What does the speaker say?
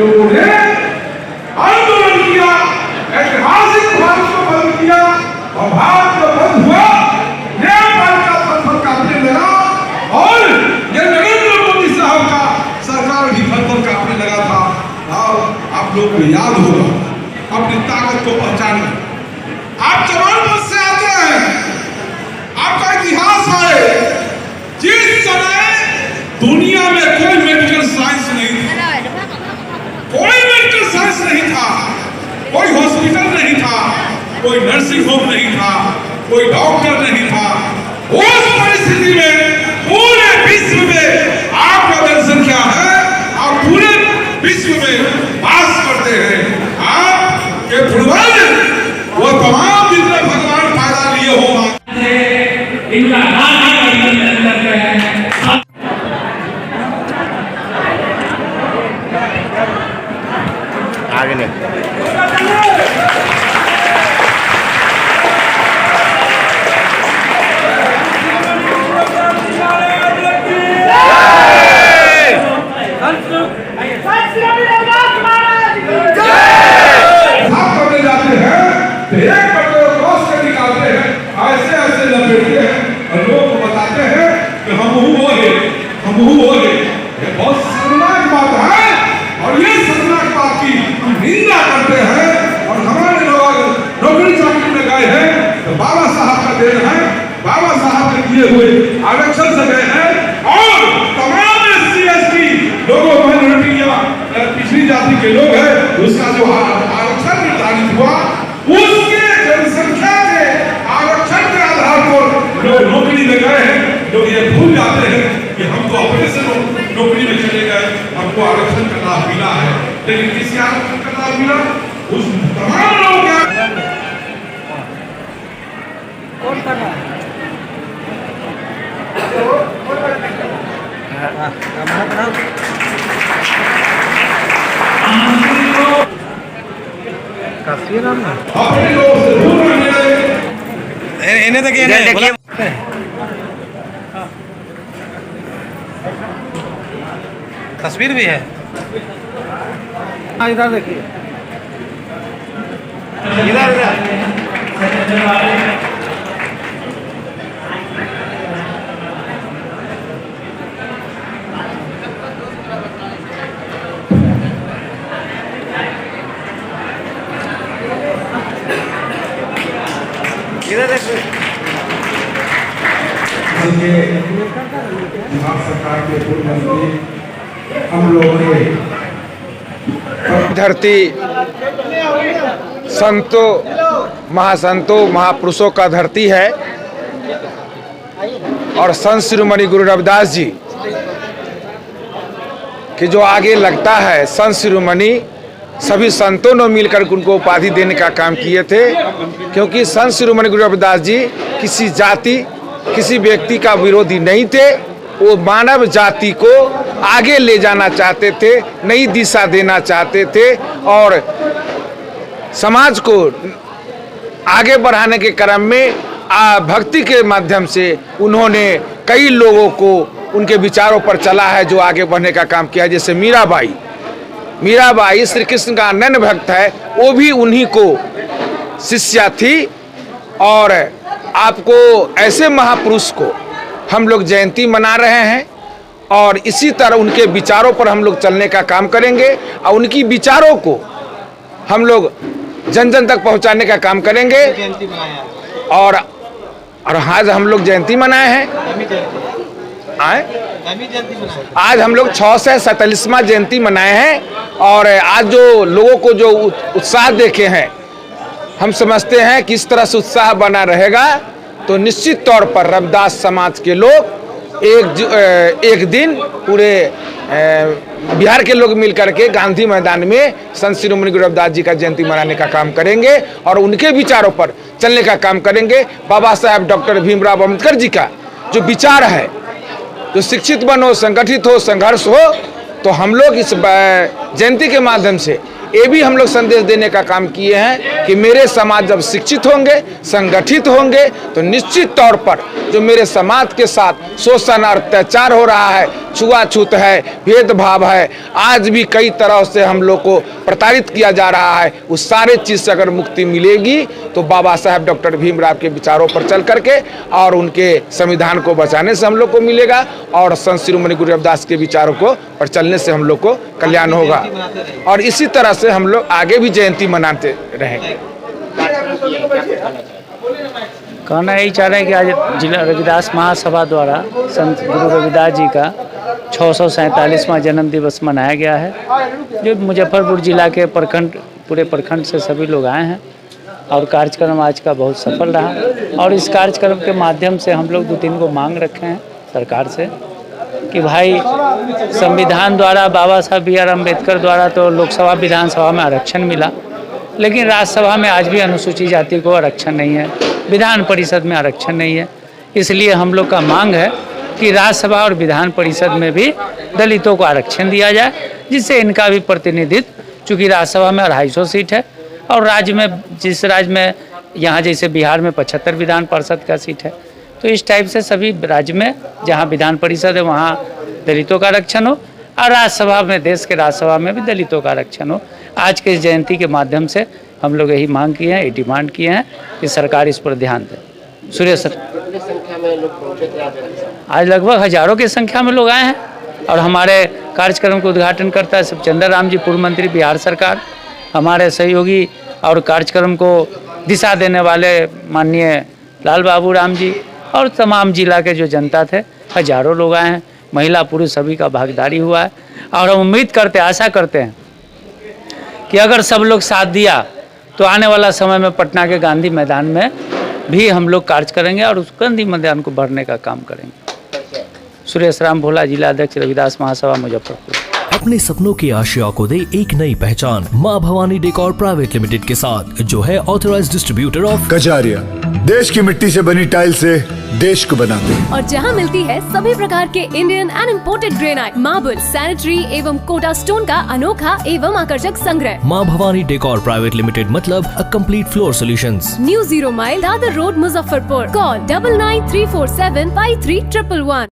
लोगों ने आंदोलन किया, ऐतिहासिक भारत को बंद किया और भारत को बंद हुआ, नेपाल का थर-थर कांपने लगा और ये नरेंद्र मोदी साहब का सरकार भी थर-थर कांपने लगा था। और आप लोग को याद होगा, अपनी ताकत को पहचानिए। आप जवान पद से आते हैं, आपका इतिहास है। जिस समय दुनिया में कोई मेडिकल साइंस नहीं था, कोई मेडिकल साइंस नहीं था, कोई हॉस्पिटल नहीं था, कोई नर्सिंग होम नहीं था, कोई डॉक्टर नहीं था, उस परिस्थिति में पूरे विश्व में आपका जनसंख्या है, आप पूरे विश्व में वास करते हैं। आपके पूर्वज वो तमाम जितने भगवान फायदा लिए हो इनका आगे नहीं। बहुत शर्मनाक बात है और ये शर्मनाक बात की हम निंदा करते हैं। और हमारे लोग नौकरी चाकरी में गए हैं तो बाबा साहब का देन है, बाबा साहब ने किए हुए आरक्षण से गए हैं। और तमाम SC ST लोगों, माइनॉरिटी या पिछड़ी जाति के लोग हैं, उसका जो आरक्षण निर्धारित हुआ उसके जनसंख्या के आरक्षण के आधार पर लोग नौकरी में गए हैं। लोग ये भूल जाते हैं कि हम तो अपने से नौकरी में चले गए, हमको आरक्षण का लाभ मिला है, लेकिन किसी आरक्षण का लाभ मिला उस तमाम लोगों का कौन कर रहा है? अपने लोगों से दूर रहने इन्हें देखिए तस्वीर भी है। इधर देखिए, इधर बिहार सरकार के पूर्व मंत्री हम लोगों ने धरती संतों, महासंतों, महापुरुषों का धरती है। और संत शिरोमणि गुरु रविदास जी कि जो आगे लगता है, संत शिरोमणि सभी संतों ने मिलकर उनको उपाधि देने का काम किए थे। क्योंकि संत शिरोमणि गुरु रविदास जी किसी जाति, किसी व्यक्ति का विरोधी नहीं थे। वो मानव जाति को आगे ले जाना चाहते थे, नई दिशा देना चाहते थे और समाज को आगे बढ़ाने के क्रम में भक्ति के माध्यम से उन्होंने कई लोगों को उनके विचारों पर चला है जो आगे बढ़ने का काम किया। जैसे मीराबाई श्री कृष्ण का अनन्य भक्त है, वो भी उन्हीं को शिष्या थी। और आपको ऐसे महापुरुष को हम लोग जयंती मना रहे हैं और इसी तरह उनके विचारों पर हम लोग चलने का काम करेंगे और उनकी विचारों को हम लोग जन जन तक पहुंचाने का काम करेंगे। और आज हम लोग जयंती मनाए हैं। आज हम लोग 647वां जयंती मनाए हैं। और आज जो लोगों को जो उत्साह देखे हैं, हम समझते हैं कि इस तरह से उत्साह बना रहेगा तो निश्चित तौर पर रविदास समाज के लोग एक दिन पूरे बिहार के लोग मिलकर के गांधी मैदान में संत शिरोमणि गुरु रविदास जी का जयंती मनाने का काम करेंगे और उनके विचारों पर चलने का काम करेंगे। बाबा साहब डॉक्टर भीमराव अम्बेडकर जी का जो विचार है, जो शिक्षित बनो, संगठित हो, संघर्ष हो, तो हम लोग इस जयंती के माध्यम से ये भी हम लोग संदेश देने का काम किए हैं कि मेरे समाज जब शिक्षित होंगे, संगठित होंगे, तो निश्चित तौर पर जो मेरे समाज के साथ शोषण और अत्याचार हो रहा है, छुआछूत है, भेदभाव है, आज भी कई तरह से हम लोग को प्रताड़ित किया जा रहा है, उस सारे चीज़ से अगर मुक्ति मिलेगी तो बाबा साहब डॉक्टर भीमराव के विचारों पर चल करके और उनके संविधान को बचाने से हम लोग को मिलेगा, और संत शिरोमणि गुरु रविदास के विचारों को पर चलने से हम लोग को कल्याण होगा। और इसी तरह से हम लोग आगे भी जयंती मनाते रहेंगे। कहना यही चाह रहे हैं कि आज जिला रविदास महासभा द्वारा संत गुरु रविदास जी का 647वां जन्म दिवस मनाया गया है, जो मुजफ्फरपुर जिला के प्रखंड, पूरे प्रखंड से सभी लोग आए हैं और कार्यक्रम आज का बहुत सफल रहा। और इस कार्यक्रम के माध्यम से हम लोग 2-3 को मांग रखे हैं सरकार से कि भाई संविधान द्वारा बाबा साहब बी आर अम्बेडकर द्वारा तो लोकसभा विधानसभा में आरक्षण मिला, लेकिन राज्यसभा में आज भी अनुसूचित जाति को आरक्षण नहीं है, विधान परिषद में आरक्षण नहीं है। इसलिए हम लोग का मांग है कि राज्यसभा और विधान परिषद में भी दलितों को आरक्षण दिया जाए, जिससे इनका भी प्रतिनिधित्व, चूँकि राज्यसभा में 250 सीट है और राज्य में, जिस राज्य में यहाँ जैसे बिहार में 75 विधान परिषद का सीट है, तो इस टाइप से सभी राज्य में जहाँ विधान परिषद है वहाँ दलितों का आरक्षण हो, और राज्यसभा में, देश के राज्यसभा में भी दलितों का आरक्षण हो। आज के इस जयंती के माध्यम से हम लोग यही मांग किए हैं, ये डिमांड किए हैं कि सरकार इस पर ध्यान दे। सुरेश सर, आज लगभग हजारों की संख्या में लोग आए हैं और हमारे कार्यक्रम को उद्घाटन करता है शिवचंद्र राम जी, पूर्व मंत्री बिहार सरकार, हमारे सहयोगी और कार्यक्रम को दिशा देने वाले माननीय लाल बाबू राम जी, और तमाम जिला के जो जनता थे, हजारों लोग आए हैं, महिला पुरुष सभी का भागीदारी हुआ है। और हम उम्मीद करते, आशा करते हैं कि अगर सब लोग साथ दिया तो आने वाला समय में पटना के गांधी मैदान में भी हम लोग कार्य करेंगे और उस गांधी मैदान को भरने का काम करेंगे। सुरेश राम भोला, जिला अध्यक्ष रविदास महासभा मुजफ्फरपुर। अपने सपनों की आशिया को दे एक नई पहचान माँ भवानी डेकोर प्राइवेट लिमिटेड के साथ, जो है ऑथराइज्ड डिस्ट्रीब्यूटर ऑफ कजारिया। देश की मिट्टी से बनी टाइल से देश को बनाते हैं, और जहां मिलती है सभी प्रकार के Indian and imported granite, marble, sanitary एवं कोटा स्टोन का अनोखा एवं आकर्षक संग्रह। माँ भवानी डेकोर प्राइवेट लिमिटेड मतलब a complete floor solutions. New 0 mile Dadar road, Muzaffarpur. Call 9934753111।